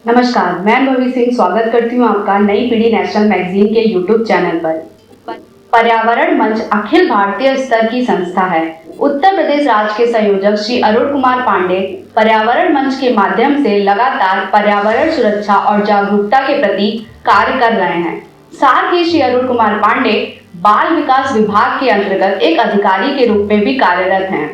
नमस्कार, मैं भवी सिंह स्वागत करती हूँ आपका नई पीढ़ी नेशनल मैगजीन के यूट्यूब चैनल पर। पर्यावरण मंच अखिल भारतीय स्तर की संस्था है। उत्तर प्रदेश राज्य के संयोजक श्री अरुण कुमार पांडे पर्यावरण मंच के माध्यम से लगातार पर्यावरण सुरक्षा और जागरूकता के प्रति कार्य कर रहे हैं। साथ ही श्री अरुण कुमार पांडे बाल विकास विभाग के अंतर्गत एक अधिकारी के रूप में भी कार्यरत हैं।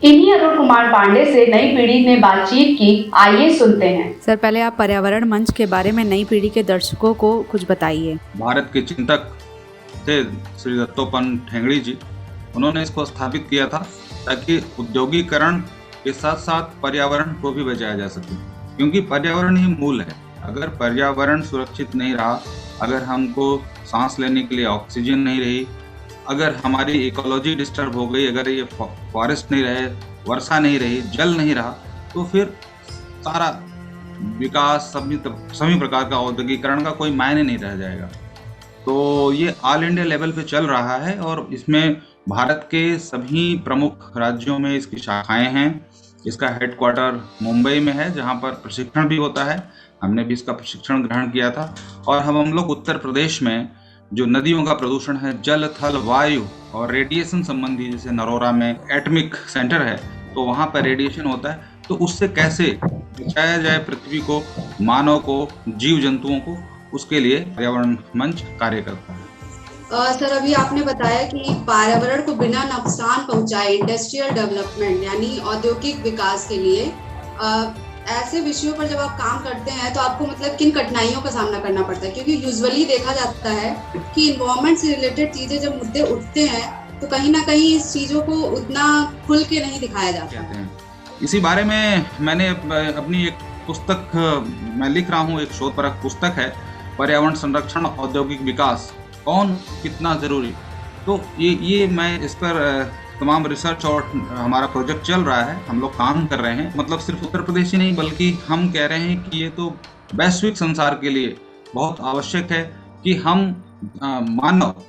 इन्हीं अरुण कुमार पांडे से नई पीढ़ी ने बातचीत की, आइए सुनते हैं। सर, पहले आप पर्यावरण मंच के बारे में नई पीढ़ी के दर्शकों को कुछ बताइए। भारत के चिंतक थे श्री दत्तोपंत ठेंगड़ी जी, उन्होंने इसको स्थापित किया था ताकि औद्योगिकरण के साथ साथ पर्यावरण को भी बचाया जा सके, क्योंकि पर्यावरण ही मूल है। अगर पर्यावरण सुरक्षित नहीं रहा, अगर हमको सांस लेने के लिए ऑक्सीजन नहीं रही, अगर हमारी इकोलॉजी डिस्टर्ब हो गई, अगर ये फॉरेस्ट नहीं रहे, वर्षा नहीं रही, जल नहीं रहा, तो फिर सारा विकास सभी प्रकार का औद्योगिकरण का कोई मायने नहीं रह जाएगा। तो ये ऑल इंडिया लेवल पे चल रहा है और इसमें भारत के सभी प्रमुख राज्यों में इसकी शाखाएं हैं। इसका हेडक्वार्टर मुंबई में है, जहाँ पर प्रशिक्षण भी होता है। हमने भी इसका प्रशिक्षण ग्रहण किया था। और हम लोग उत्तर प्रदेश में जो नदियों का प्रदूषण है, जल थल वायु और रेडिएशन संबंधी, जैसे नरोरा में एटॉमिक सेंटर है, तो वहाँ पर रेडिएशन होता है, तो उससे कैसे बचाया जाए पृथ्वी को, मानव को, जीव जंतुओं को, उसके लिए पर्यावरण मंच कार्य करता है। सर, अभी आपने बताया कि पर्यावरण को बिना नुकसान पहुंचाए इंडस्ट्रियल डेवलपमेंट यानी औद्योगिक विकास के लिए ऐसे विषयों पर जब आप काम करते हैं तो आपको मतलब किन कठिनाइयों का सामना करना पड़ता है? क्योंकि यूजुअली देखा जाता है कि इन्वायरमेंट से रिलेटेड चीजें जब मुद्दे उठते हैं तो कहीं ना कहीं इस चीजों को उतना खुल के नहीं दिखाया जाता है। इसी बारे में मैंने अपनी एक पुस्तक मैं लिख रहा हूँ, एक शोधपरक पुस्तक है, पर्यावरण संरक्षण औद्योगिक विकास, कौन कितना जरूरी। तो ये मैं इस पर तमाम रिसर्च और हमारा प्रोजेक्ट चल रहा है, हम लोग काम कर रहे हैं। मतलब सिर्फ उत्तर प्रदेश ही नहीं, बल्कि हम कह रहे हैं कि ये तो वैश्विक संसार के लिए बहुत आवश्यक है कि हम मानव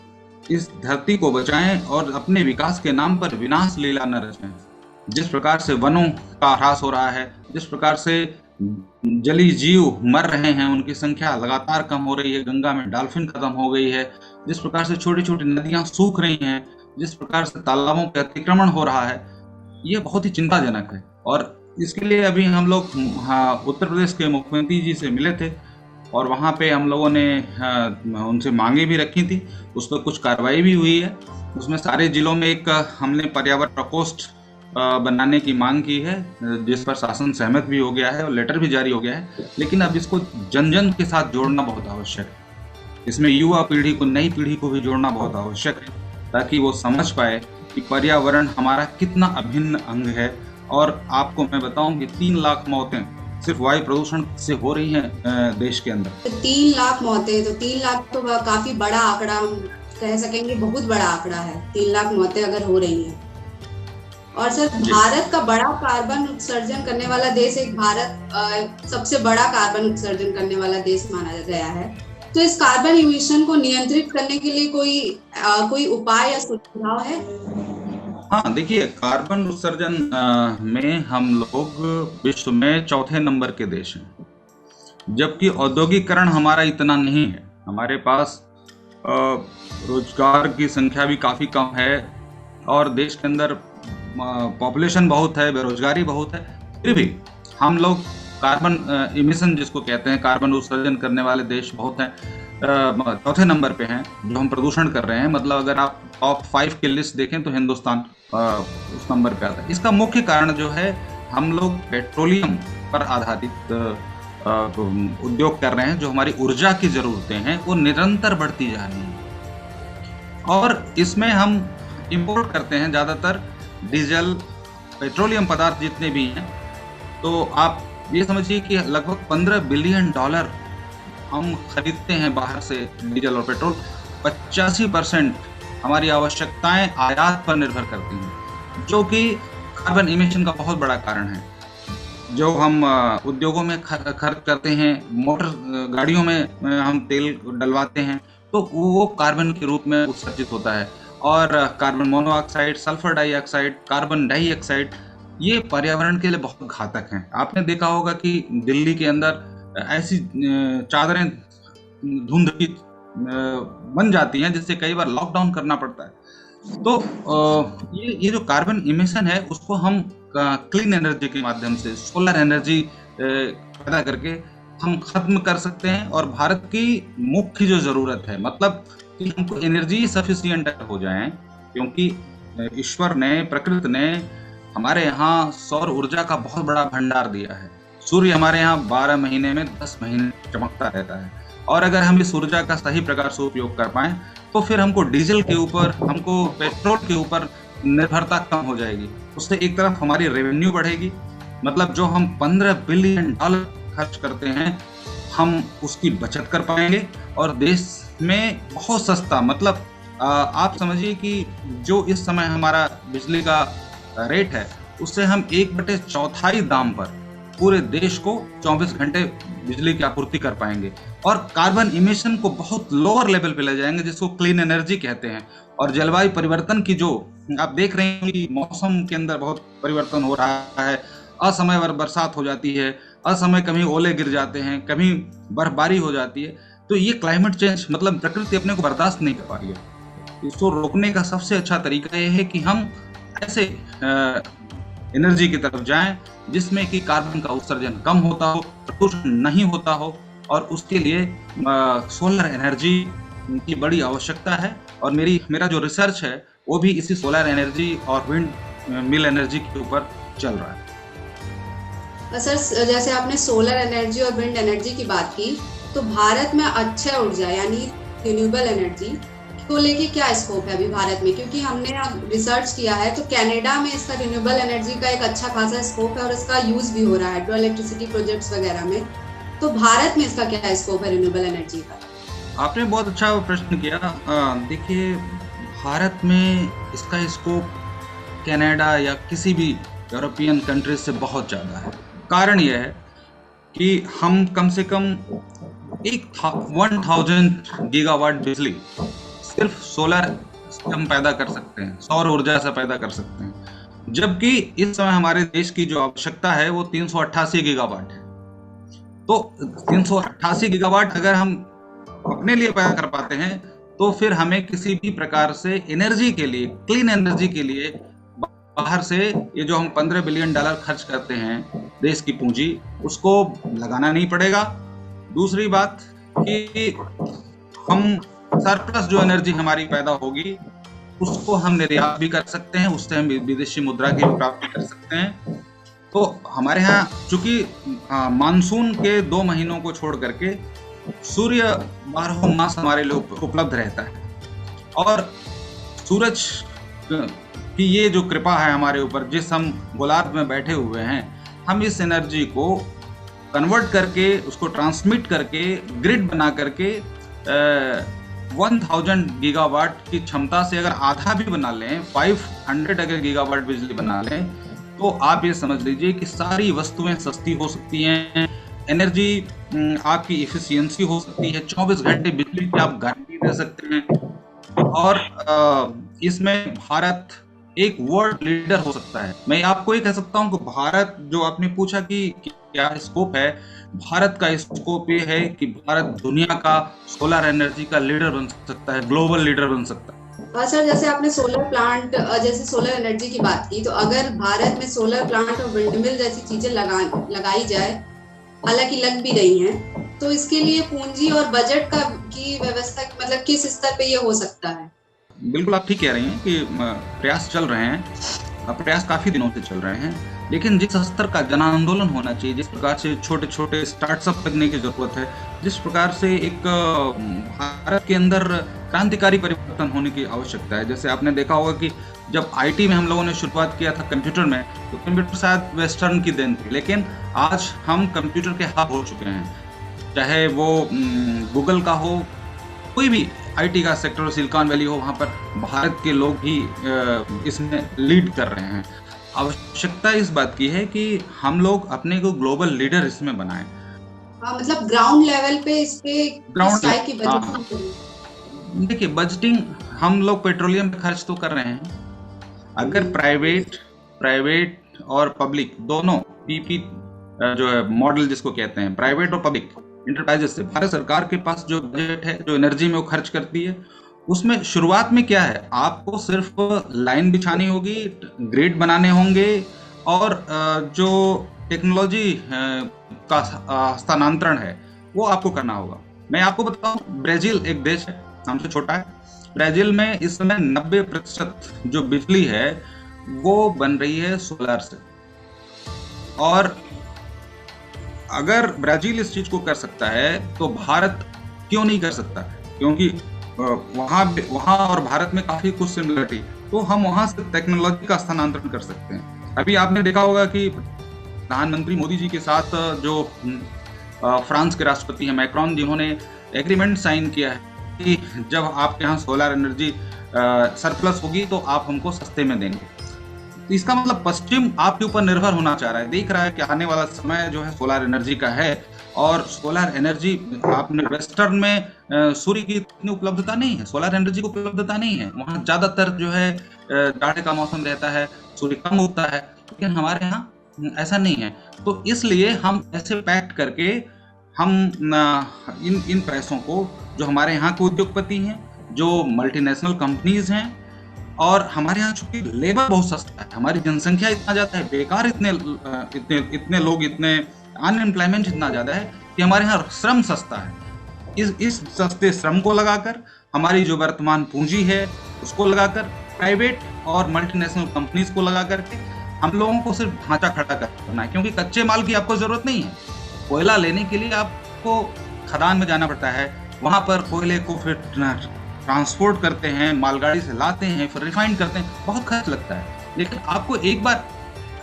इस धरती को बचाएं और अपने विकास के नाम पर विनाश लीला न रचें। जिस प्रकार से वनों का ह्रास हो रहा है, जिस प्रकार से जलीय जीव मर रहे हैं, उनकी संख्या लगातार कम हो रही है, गंगा में डॉल्फिन खत्म हो गई है, जिस प्रकार से छोटी छोटी नदियां सूख रही हैं, जिस प्रकार से तालाबों पे अतिक्रमण हो रहा है, ये बहुत ही चिंताजनक है। और इसके लिए अभी हम लोग उत्तर प्रदेश के मुख्यमंत्री जी से मिले थे और वहाँ पे हम लोगों ने उनसे मांगे भी रखी थी, उस पर कुछ कार्रवाई भी हुई है। उसमें सारे जिलों में एक हमने पर्यावरण प्रकोष्ठ बनाने की मांग की है, जिस पर शासन सहमत भी हो गया है और लेटर भी जारी हो गया है। लेकिन अब इसको जन जन के साथ जोड़ना बहुत आवश्यक है। इसमें युवा पीढ़ी को, नई पीढ़ी को भी जोड़ना बहुत आवश्यक है, ताकि वो समझ पाए कि पर्यावरण हमारा कितना अभिन्न अंग है। और आपको मैं बताऊं कि 3 लाख मौतें सिर्फ वायु प्रदूषण से हो रही हैं देश के अंदर। 3 लाख मौतें, तो 3 लाख तो काफी बड़ा आंकड़ा हम कह सकेंगे, बहुत बड़ा आंकड़ा है। 3 लाख मौतें अगर हो रही हैं। और सर, भारत का बड़ा कार्बन उत्सर्जन करने वाला देश, एक भारत सबसे बड़ा कार्बन उत्सर्जन करने वाला देश माना गया है। तो इस कार्बन इमिशन को नियंत्रित करने के लिए कोई उपाय या सुझाव है? हाँ, देखिए, कार्बन उत्सर्जन में हम लोग विश्व में चौथे नंबर के देश हैं, जबकि औद्योगिकरण हमारा इतना नहीं है। हमारे पास रोजगार की संख्या भी काफ़ी कम है और देश के अंदर पॉपुलेशन बहुत है, बेरोजगारी बहुत है। फिर भी हम लोग कार्बन इमिशन जिसको कहते हैं, कार्बन उत्सर्जन करने वाले देश बहुत हैं, चौथे नंबर पे हैं जो हम प्रदूषण कर रहे हैं। मतलब अगर आप टॉप 5 की लिस्ट देखें तो हिंदुस्तान उस नंबर पे आता है। इसका मुख्य कारण जो है, हम लोग पेट्रोलियम पर आधारित उद्योग कर रहे हैं। जो हमारी ऊर्जा की ज़रूरतें हैं वो निरंतर बढ़ती जा रही हैं और इसमें हम इंपोर्ट करते हैं ज़्यादातर डीजल, पेट्रोलियम पदार्थ जितने भी हैं। तो आप ये समझिए कि लगभग $15 बिलियन हम खरीदते हैं बाहर से डीजल और पेट्रोल। 85% हमारी आवश्यकताएं आयात पर निर्भर करती हैं, जो कि कार्बन इमिशन का बहुत बड़ा कारण है। जो हम उद्योगों में खर्च करते हैं, मोटर गाड़ियों में हम तेल डलवाते हैं, तो वो कार्बन के रूप में उत्सर्जित होता है। और carbon monoxide, sulphur dioxide, carbon dioxide, ये पर्यावरण के लिए बहुत घातक हैं। आपने देखा होगा कि दिल्ली के अंदर ऐसी चादरें धुंध की बन जाती हैं जिससे कई बार लॉकडाउन करना पड़ता है। तो ये जो कार्बन इमिशन है उसको हम क्लीन एनर्जी के माध्यम से, सोलर एनर्जी पैदा करके हम खत्म कर सकते हैं। और भारत की मुख्य जो जरूरत है, मतलब कि हमको एनर्जी सफिशिएंट हो जाए, क्योंकि ईश्वर ने, प्रकृति ने हमारे यहाँ सौर ऊर्जा का बहुत बड़ा भंडार दिया है। सूर्य हमारे यहाँ 12 महीने में 10 महीने चमकता रहता है, और अगर हम इस ऊर्जा का सही प्रकार से उपयोग कर पाए तो फिर हमको डीजल के ऊपर, हमको पेट्रोल के ऊपर निर्भरता कम हो जाएगी। उससे एक तरफ हमारी रेवेन्यू बढ़ेगी, मतलब जो हम $15 बिलियन खर्च करते हैं हम उसकी बचत कर पाएंगे, और देश में बहुत सस्ता, मतलब आप समझिए कि जो इस समय हमारा बिजली का रेट है उससे हम 1/4 दाम पर पूरे देश को 24 घंटे बिजली की आपूर्ति कर पाएंगे, और कार्बन इमिशन को बहुत लोअर लेवल पे ले जाएंगे, जिसको क्लीन एनर्जी कहते हैं। और जलवायु परिवर्तन की जो आप देख रहे हैं कि मौसम के अंदर बहुत परिवर्तन हो रहा है, असमय बरसात हो जाती है, असमय कभी ओले गिर जाते हैं, कभी बर्फबारी हो जाती है। तो ये क्लाइमेट चेंज, मतलब प्रकृति अपने को बर्दाश्त नहीं कर पा रही है। इसको रोकने का सबसे अच्छा तरीका ये है कि हम ऐसे एनर्जी की तरफ जाएं जिसमें कि कार्बन का उत्सर्जन कम होता हो, प्रदूषण नहीं होता हो, और उसके लिए सोलर एनर्जी की बड़ी आवश्यकता है। और मेरा जो रिसर्च है वो भी इसी सोलर एनर्जी और विंड मिल एनर्जी के ऊपर चल रहा है। सर, जैसे आपने सोलर एनर्जी और विंड एनर्जी की बात की, तो भारत में अक्षय ऊर्जा यानी रिन्यूएबल एनर्जी को लेके क्या स्कोप है अभी भारत में? क्योंकि हमने अब रिसर्च किया है तो कनाडा में इसका रिन्यूएबल एनर्जी का एक अच्छा खासा स्कोप है और इसका यूज भी हो रहा है हाइड्रो इलेक्ट्रिसिटी प्रोजेक्ट्स वगैरह में। तो भारत में इसका क्या स्कोप है रिन्यूएबल एनर्जी का? आपने बहुत अच्छा प्रश्न किया। देखिए, भारत में इसका स्कोप कनाडा या किसी भी यूरोपियन कंट्रीज से बहुत ज़्यादा है। कारण यह है कि हम कम से कम 1000 गीगावाट बिजली सिर्फ सोलर से हम पैदा कर सकते हैं, सौर ऊर्जा से पैदा कर सकते हैं, जबकि इस समय हमारे देश की जो आवश्यकता है वो 388 गीगावाट है। तो 388 गीगावाट अगर हम अपने लिए पैदा कर पाते हैं तो फिर हमें किसी भी प्रकार से एनर्जी के लिए, क्लीन एनर्जी के लिए बाहर से ये जो हम $15 बिलियन खर्च करते हैं देश की पूंजी, उसको लगाना नहीं पड़ेगा। दूसरी बात कि हम सरप्लस जो एनर्जी हमारी पैदा होगी उसको हम निर्यात भी कर सकते हैं, उससे हम विदेशी मुद्रा की प्राप्ति कर सकते हैं। तो हमारे यहाँ चूंकि मानसून के 2 महीनों को छोड़ करके सूर्य 12 मास हमारे लिए उपलब्ध रहता है, और सूरज की ये जो कृपा है हमारे ऊपर, जिस हम गोलार्ध में बैठे हुए हैं, हम इस एनर्जी को कन्वर्ट करके, उसको ट्रांसमिट करके, ग्रिड बना करके 1000 गीगावाट की क्षमता से अगर आधा भी बना लें, 500 अगर गीगावाट बिजली बना लें, तो आप ये समझ लीजिए कि सारी वस्तुएं सस्ती हो सकती हैं, एनर्जी आपकी इफिशियंसी हो सकती है, 24 घंटे बिजली की आप गारंटी दे सकते हैं, और इसमें भारत एक वर्ल्ड लीडर हो सकता है। मैं आपको ये कह सकता हूँ कि भारत, जो आपने पूछा कि क्या स्कोप है, भारत का स्कोप ये है कि भारत दुनिया का सोलर एनर्जी का लीडर बन सकता है, ग्लोबल लीडर बन सकता है। सर, जैसे आपने सोलर प्लांट, जैसे सोलर एनर्जी की बात की, तो अगर भारत में सोलर प्लांट और विंडमिल जैसी चीजें लगाई जाए, हालांकि लग भी रही हैं, तो इसके लिए पूंजी और बजट की व्यवस्था, मतलब किस स्तर पे ये हो सकता है? बिल्कुल आप ठीक कह रही हैं कि प्रयास चल रहे हैं, प्रयास काफी दिनों से चल रहे हैं, लेकिन जिस स्तर का जन आंदोलन होना चाहिए, जिस प्रकार से छोटे छोटे स्टार्टअप लगने की जरूरत है, जिस प्रकार से एक भारत के अंदर क्रांतिकारी परिवर्तन होने की आवश्यकता है। जैसे आपने देखा होगा कि जब आईटी में हम लोगों ने शुरुआत किया था कंप्यूटर में, तो कंप्यूटर शायद वेस्टर्न की देन थी, लेकिन आज हम कंप्यूटर के हब हो चुके हैं। चाहे वो गूगल का हो, कोई भी आईटी का सेक्टर, सिलिकॉन वैली हो, वहाँ पर भारत के लोग भी इसमें लीड कर रहे हैं। आवश्यकता इस बात की है कि हम लोग अपने को ग्लोबल लीडर इसमें बनाएं। हाँ, मतलब ग्राउंड लेवल पे इस पे की बजटिंग। देखिए, बजटिंग हम लोग पेट्रोलियम पे खर्च तो कर रहे हैं। अगर प्राइवेट और पब्लिक दोनों पीपी जो है मॉडल जिसको कहते हैं, प्राइवेट और पब्लिक इंटरप्राइजेस से भारत सरकार के पास जो बजट है, जो एनर्जी में वो खर्च करती है, उसमें शुरुआत में क्या है, आपको सिर्फ लाइन बिछानी होगी, ग्रिड बनाने होंगे और जो टेक्नोलॉजी का हस्तांतरण है वो आपको करना होगा। मैं आपको बताऊं, ब्राजील एक देश है, हमसे छोटा है। ब्राजील में इस समय 90% जो बिजली है वो बन रही है सोलर से। और अगर ब्राजील इस चीज को कर सकता है तो भारत क्यों नहीं कर सकता? क्योंकि वहां और भारत में काफी कुछ सिमिलरिटी, तो हम वहां से टेक्नोलॉजी का स्थानांतरण कर सकते हैं। अभी आपने देखा होगा कि प्रधानमंत्री मोदी जी के साथ जो फ्रांस के राष्ट्रपति हैं मैक्रॉन, जिन्होंने एग्रीमेंट साइन किया है कि जब आपके यहाँ सोलर एनर्जी सरप्लस होगी तो आप हमको सस्ते में देंगे। तो इसका मतलब पश्चिम आपके ऊपर निर्भर होना चाह रहा है, देख रहा है कि आने वाला समय जो है सोलर एनर्जी का है। और सोलर एनर्जी आपने वेस्टर्न में सूर्य की इतनी उपलब्धता नहीं है, सोलर एनर्जी की उपलब्धता नहीं है। वहाँ ज्यादातर जो है जाड़े का मौसम रहता है, सूर्य कम होता है, लेकिन हमारे यहाँ ऐसा नहीं है। तो इसलिए हम ऐसे पैक्ट करके हम इन पैसों को, जो हमारे यहाँ के उद्योगपति हैं, जो मल्टीनेशनल कंपनीज हैं, और हमारे यहाँ चूंकि लेबर बहुत सस्ता है, हमारी जनसंख्या इतना ज्यादा है, बेकार इतने लोग, इतने अनएम्प्लॉयमेंट इतना ज्यादा है कि हमारे यहाँ श्रम सस्ता है। इस सस्ते श्रम को लगाकर, हमारी जो वर्तमान पूंजी है उसको लगाकर, प्राइवेट और मल्टीनेशनल कंपनीज को लगा करके हम लोगों को सिर्फ ढांचा खड़ा करना है। क्योंकि कच्चे माल की आपको जरूरत नहीं है। कोयला लेने के लिए आपको खदान में जाना पड़ता है, वहां पर कोयले को फिर ट्रांसपोर्ट करते हैं, मालगाड़ी से लाते हैं, फिर रिफाइन करते हैं, बहुत खर्च लगता है। लेकिन आपको एक बार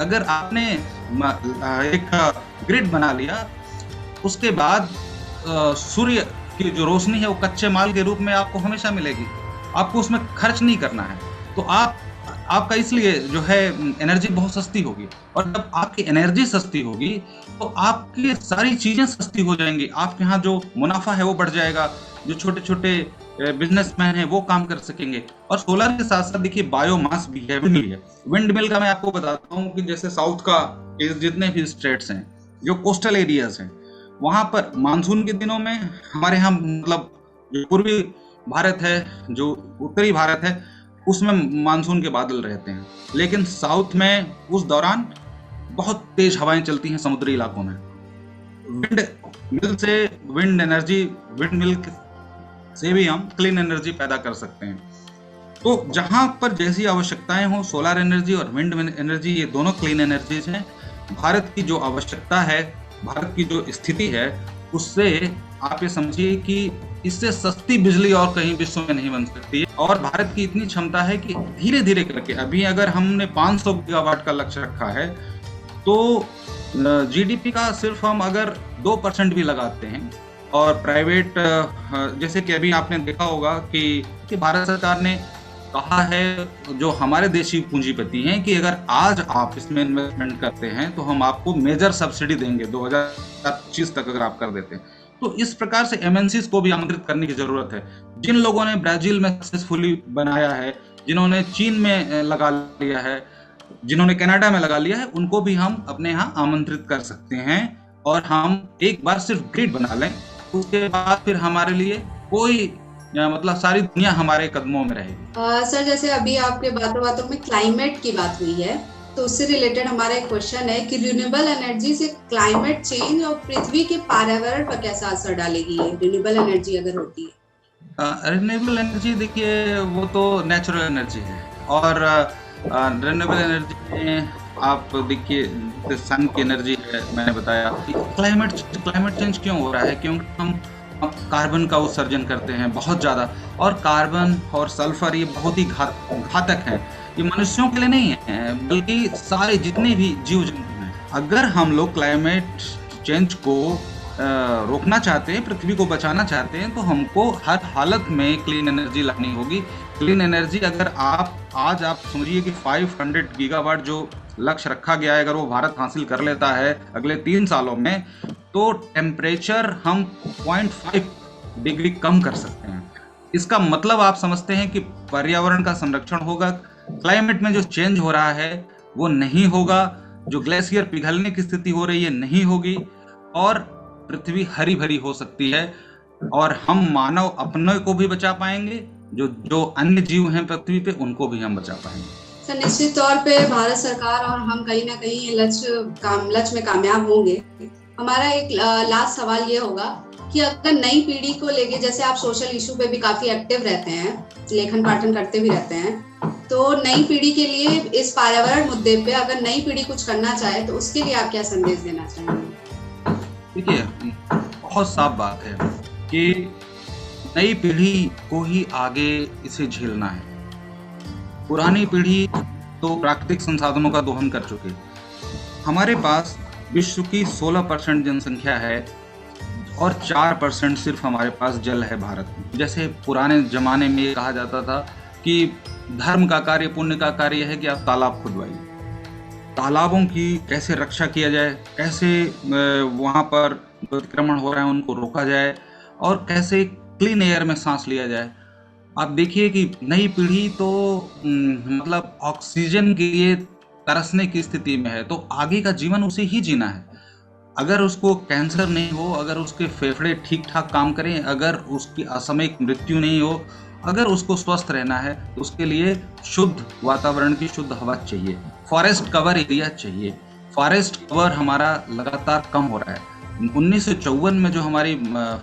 अगर आपने एक ग्रिड बना लिया, उसके बाद सूर्य की जो रोशनी है वो कच्चे माल के रूप में आपको हमेशा मिलेगी, आपको उसमें खर्च नहीं करना है। तो आपका इसलिए जो है एनर्जी बहुत सस्ती होगी। और जब आपकी एनर्जी सस्ती होगी तो आपकी सारी चीजें सस्ती हो जाएंगी, आपके यहाँ जो मुनाफा है वो बढ़ जाएगा, जो छोटे छोटे बिजनेसमैन है वो काम कर सकेंगे। और सोलर के साथ साथ देखिए बायोमास भी है, विंड मिल है। विंड मिल का मैं आपको बताता हूँ कि जैसे साउथ का जितने भी स्टेट्स हैं, जो कोस्टल एरियाज हैं, वहां पर मानसून के दिनों में हमारे यहाँ मतलब जो पूर्वी भारत है, जो उत्तरी भारत है, उसमें मानसून के बादल रहते हैं। लेकिन साउथ में उस दौरान बहुत तेज हवाएं चलती हैं समुद्री इलाकों में। विंड मिल से भी हम क्लीन एनर्जी पैदा कर सकते हैं। तो जहां पर जैसी आवश्यकताएं हो, सोलर एनर्जी और विंड एनर्जी, ये दोनों क्लीन एनर्जीज हैं। भारत की जो आवश्यकता है, भारत की जो स्थिति है, उससे आप ये समझिए कि इससे सस्ती बिजली और कहीं विश्व में नहीं बन सकती है। और भारत की इतनी क्षमता है कि धीरे धीरे करके, अभी अगर हमने 500 गीगावाट का लक्ष्य रखा है, तो जीडीपी का सिर्फ हम अगर 2% भी लगाते हैं, और प्राइवेट जैसे कि अभी आपने देखा होगा कि भारत सरकार ने कहा है, जो हमारे देशी पूंजीपति हैं, कि अगर आज आप इसमें इन्वेस्टमेंट करते हैं तो हम आपको मेजर सब्सिडी देंगे 2025 तक अगर आप कर देते हैं। तो इस प्रकार से एमएनसीज को भी आमंत्रित करने की जरूरत है। जिन लोगों ने ब्राजील में सक्सेसफुली बनाया है, जिन्होंने चीन में लगा लिया है, जिन्होंने कनाडा में लगा लिया है, उनको भी हम अपने यहाँ आमंत्रित कर सकते हैं। और हम एक बार सिर्फ ग्रिड बना लें, उसके बाद फिर हमारे लिए कोई मतलब सारी दुनिया हमारे कदमों में रहेगी। सर, जैसे अभी आपके बातों में क्लाइमेट की बात हुई है, तो उससे रिलेटेड हमारा एक क्वेश्चन है कि रिन्यूएबल एनर्जी से क्लाइमेट चेंज और पृथ्वी के पर्यावरण पर कैसा असर डालेगी ये रिन्यूएबल एनर्जी अगर होती है? रिन्यूएबल एनर्जी देखिए, वो तो नेचुरल एनर्जी है। और रिन्यूएबल एनर्जी में आप देखिए सन की एनर्जी है, मैंने बताया। क्लाइमेट चेंज क्यों हो रहा है? क्योंकि हम कार्बन का उत्सर्जन करते हैं बहुत ज़्यादा, और कार्बन और सल्फर ये बहुत ही घातक है। ये मनुष्यों के लिए नहीं है, बल्कि सारे जितने भी जीव जंतु हैं। अगर हम लोग क्लाइमेट चेंज को रोकना चाहते हैं, पृथ्वी को बचाना चाहते हैं, तो हमको हर हालत में क्लीन एनर्जी लानी होगी। क्लीन एनर्जी अगर आज आप समझिए कि 500 गीगावाट जो लक्ष्य रखा गया है, अगर वो भारत हासिल कर लेता है अगले 3 सालों में, तो टेम्परेचर हम 0.5 डिग्री कम कर सकते हैं। इसका मतलब आप समझते हैं कि पर्यावरण का संरक्षण होगा, क्लाइमेट में जो चेंज हो रहा है वो नहीं होगा। जो ग्लेशियर पिघलने की स्थिति हो रही है नहीं होगी, और पृथ्वी हरी भरी हो सकती है, और हम मानव अपने को भी बचा पाएंगे, जो जो अन्य जीव हैं पृथ्वी पे उनको भी हम बचा पाएंगे। सर, निश्चित तौर पे भारत सरकार और हम कहीं ना कहीं ये लक्ष्य में कामयाब होंगे। हमारा एक लास्ट सवाल ये होगा कि अगर नई पीढ़ी को लेके, जैसे आप सोशल इशू पे भी काफी एक्टिव रहते हैं, लेखन पाठन करते भी रहते हैं, तो नई पीढ़ी के लिए इस पर्यावरण मुद्दे पे अगर नई पीढ़ी कुछ करना चाहे तो उसके लिए आप क्या संदेश देना चाहेंगे? देखिए, बहुत साफ बात है कि नई पीढ़ी को ही आगे इसे झेलना है। पुरानी पीढ़ी तो प्राकृतिक संसाधनों का दोहन कर चुकी है। हमारे पास विश्व की 16% जनसंख्या है और 4% सिर्फ हमारे पास जल है भारत में। जैसे पुराने जमाने में ये कहा जाता था कि धर्म का कार्य, पुण्य का कार्य यह है कि आप तालाब खुदवाइए। तालाबों की कैसे रक्षा किया जाए, कैसे वहाँ पर जो अतिक्रमण हो रहा है उनको रोका जाए, और कैसे क्लीन एयर में सांस लिया जाए। आप देखिए कि नई पीढ़ी तो मतलब ऑक्सीजन के लिए तरसने की स्थिति में है, तो आगे का जीवन उसे ही जीना है। अगर उसको कैंसर नहीं हो, अगर उसके फेफड़े ठीक ठाक काम करें, अगर उसकी असामयिक मृत्यु नहीं हो, अगर उसको स्वस्थ रहना है, तो उसके लिए शुद्ध वातावरण की शुद्ध हवा चाहिए, फॉरेस्ट कवर एरिया चाहिए। फॉरेस्ट कवर हमारा लगातार कम हो रहा है। 1954 में जो हमारी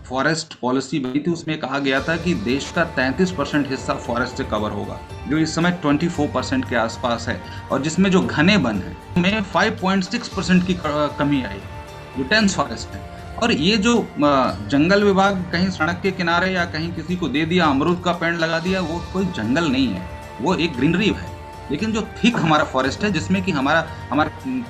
फॉरेस्ट पॉलिसी बनी थी उसमें कहा गया था कि देश का 33% हिस्सा फॉरेस्ट से कवर होगा, जो इस समय 24% के आसपास है, और जिसमें जो घने वन है में 5.6% की कमी आई, जो डेंस फॉरेस्ट है। और ये जो जंगल विभाग कहीं सड़क के किनारे या कहीं किसी को दे दिया, अमरूद का पेड़ लगा दिया, वो कोई जंगल नहीं है, वो एक ग्रीनरी है। लेकिन जो थिक हमारा फॉरेस्ट है, जिसमें कि हमारा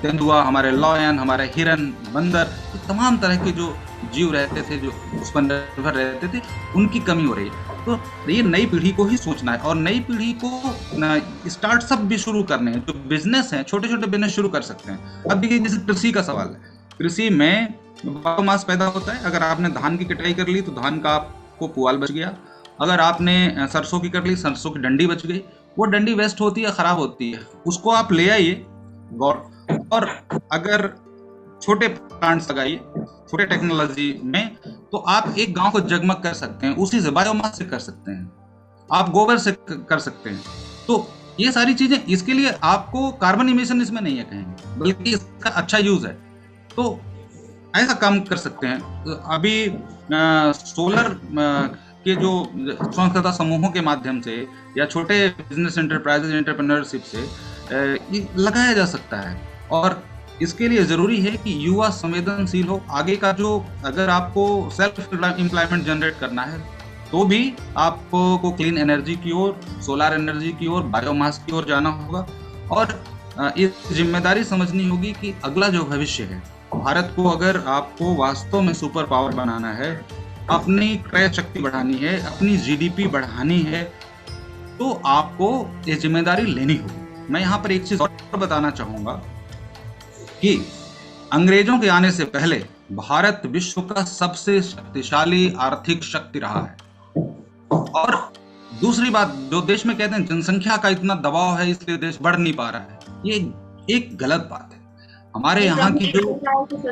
तेंदुआ, हमारे लॉयन, हमारे हिरन, बंदर, तो तमाम तरह के जो जीव रहते थे, जो उस पर निर्भर रहते थे, उनकी कमी हो रही है। तो ये नई पीढ़ी को ही सोचना है, और नई पीढ़ी को स्टार्टअप भी शुरू करने हैं। जो बिजनेस हैं, छोटे छोटे बिजनेस शुरू कर सकते हैं। अब देखिए, जैसे कृषि का सवाल है, कृषि में बायोमास पैदा होता है। अगर आपने धान की कटाई कर ली तो धान का आपको पुआल बच गया। अगर आपने सरसों की कर ली, सरसों की डंडी बच गई। वो डंडी वेस्ट होती है, खराब होती है, उसको आप ले आइए और अगर छोटे प्लांट्स लगाइए, छोटे टेक्नोलॉजी में, तो आप एक गांव को जगमग कर सकते हैं। उसी से बायोमास से कर सकते हैं, आप गोबर से कर सकते हैं। तो ये सारी चीजें, इसके लिए आपको कार्बन इमिशन इसमें नहीं है कहीं, बल्कि इसका अच्छा यूज है। तो ऐसा काम कर सकते हैं। अभी सोलर के जो स्वयं समूहों के माध्यम से या छोटे बिजनेस एंटरप्राइजेज एंटरप्रेन्योरशिप से लगाया जा सकता है, और इसके लिए ज़रूरी है कि युवा संवेदनशील हो। आगे का जो, अगर आपको सेल्फ एम्प्लॉयमेंट जनरेट करना है तो भी आपको क्लीन एनर्जी की ओर, सोलर एनर्जी की ओर, बायोमास की ओर जाना होगा, और ये जिम्मेदारी समझनी होगी कि अगला जो भविष्य है, भारत को अगर आपको वास्तव में सुपर पावर बनाना है, अपनी क्रय शक्ति बढ़ानी है, अपनी जीडीपी बढ़ानी है, तो आपको ये जिम्मेदारी लेनी होगी। मैं यहाँ पर एक चीज और बताना चाहूंगा कि अंग्रेजों के आने से पहले भारत विश्व का सबसे शक्तिशाली आर्थिक शक्ति रहा है। और दूसरी बात, जो देश में कहते हैं जनसंख्या का इतना दबाव है इसलिए देश बढ़ नहीं पा रहा है, ये एक गलत बात है। हमारे यहाँ की जो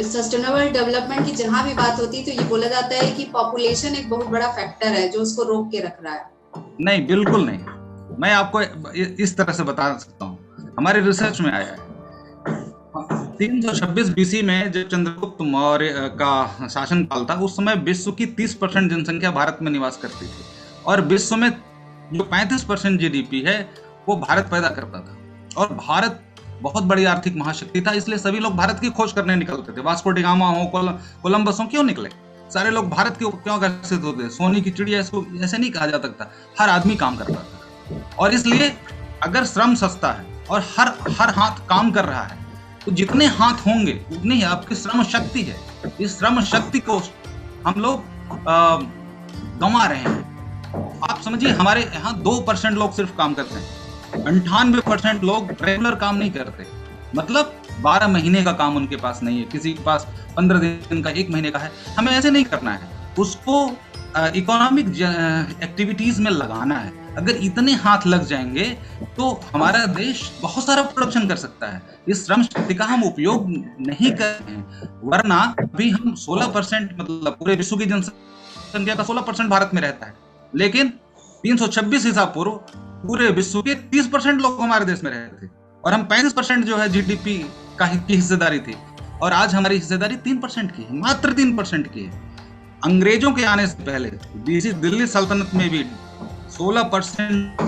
सस्टेनेबल डेवलपमेंट की जहाँ भी बात होती है तो ये बोला जाता है कि पॉपुलेशन एक बहुत बड़ा फैक्टर है जो उसको रोक के रख रहा है। नहीं, बिल्कुल नहीं। मैं आपको इस तरह से बता सकता हूँ, हमारे रिसर्च में आया है 326 BC में जब चंद्रगुप्त मौर्य का शासनकाल था, उस समय विश्व की 30% जनसंख्या भारत में निवास करती थी, और विश्व में जो 35% जीडीपी है वो भारत पैदा करता था। और भारत बहुत बड़ी आर्थिक महाशक्ति था, इसलिए सभी लोग भारत की खोज करने निकलते थे। वास्को डी गामा हो, कोलंबस हो, क्यों निकले? सारे लोग भारत के क्यों आकर्षित होते? सोने की चिड़िया इसको ऐसे नहीं कहा जा सकता, हर आदमी काम करता था। और इसलिए अगर श्रम सस्ता है और हर हाथ काम कर रहा है, तो जितने हाथ होंगे उतनी ही आपकी श्रम शक्ति है। इस श्रम शक्ति को हम लोग गंवा रहे हैं। आप समझिए, हमारे यहाँ 2% लोग सिर्फ काम करते हैं, 98% लोग रेगुलर काम नहीं करते। मतलब 12 महीने का काम उनके पास नहीं है, किसी के पास 15 दिन का, 1 महीने का है। हमें ऐसे नहीं करना है, उसको इकोनॉमिक एक्टिविटीज में लगाना है। अगर इतने हाथ लग जाएंगे तो हमारा देश बहुत सारा प्रोडक्शन कर सकता है। इस श्रम शक्ति का हम उपयोग नहीं कर रहे हैं, वरना अभी हम 16% मतलब पूरे विश्व की जनसंख्या का 16% भारत में रहता है, लेकिन 326 ईसा पूर्व पूरे विश्व के 30% लोग हमारे देश में रहते थे और हम 35% जो है जीडीपी की हिस्सेदारी थी, और आज हमारी हिस्सेदारी 3% की है, मात्र 3% की है। अंग्रेजों के आने से पहले दिल्ली सल्तनत में भी 16%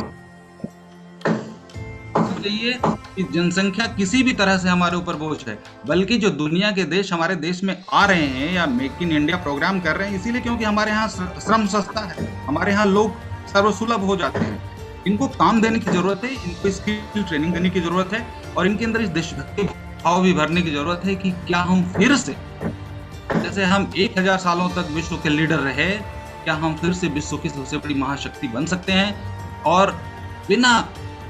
चाहिए कि जनसंख्या किसी भी तरह से हमारे ऊपर बोझ है, बल्कि जो दुनिया के देश हमारे देश में आ रहे हैं या मेक इन इंडिया प्रोग्राम कर रहे हैं, इसीलिए क्योंकि हमारे यहाँ श्रम सस्ता है, हमारे यहाँ लोग सर्वसुलभ हो जाते हैं। इनको काम देने की जरूरत है, इनको स्किल ट्रेनिंग देने की जरूरत है और इनके अंदर इस देशभक्ति भाव भी भरने की जरूरत है कि क्या हम फिर से, जैसे हम 1000 सालों तक विश्व के लीडर रहे, क्या हम फिर से विश्व की सबसे बड़ी महाशक्ति बन सकते हैं और बिना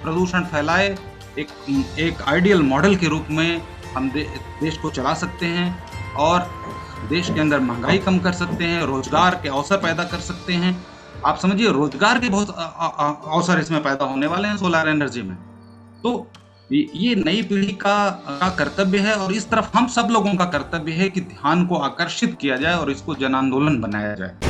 प्रदूषण फैलाए एक आइडियल मॉडल के रूप में हम देश को चला सकते हैं और देश के अंदर महंगाई कम कर सकते हैं, रोजगार के अवसर पैदा कर सकते हैं। आप समझिए रोजगार के बहुत अवसर इसमें पैदा होने वाले हैं सोलर एनर्जी में। तो ये नई पीढ़ी का कर्तव्य है और इस तरफ हम सब लोगों का कर्तव्य है कि ध्यान को आकर्षित किया जाए और इसको जन आंदोलन बनाया जाए।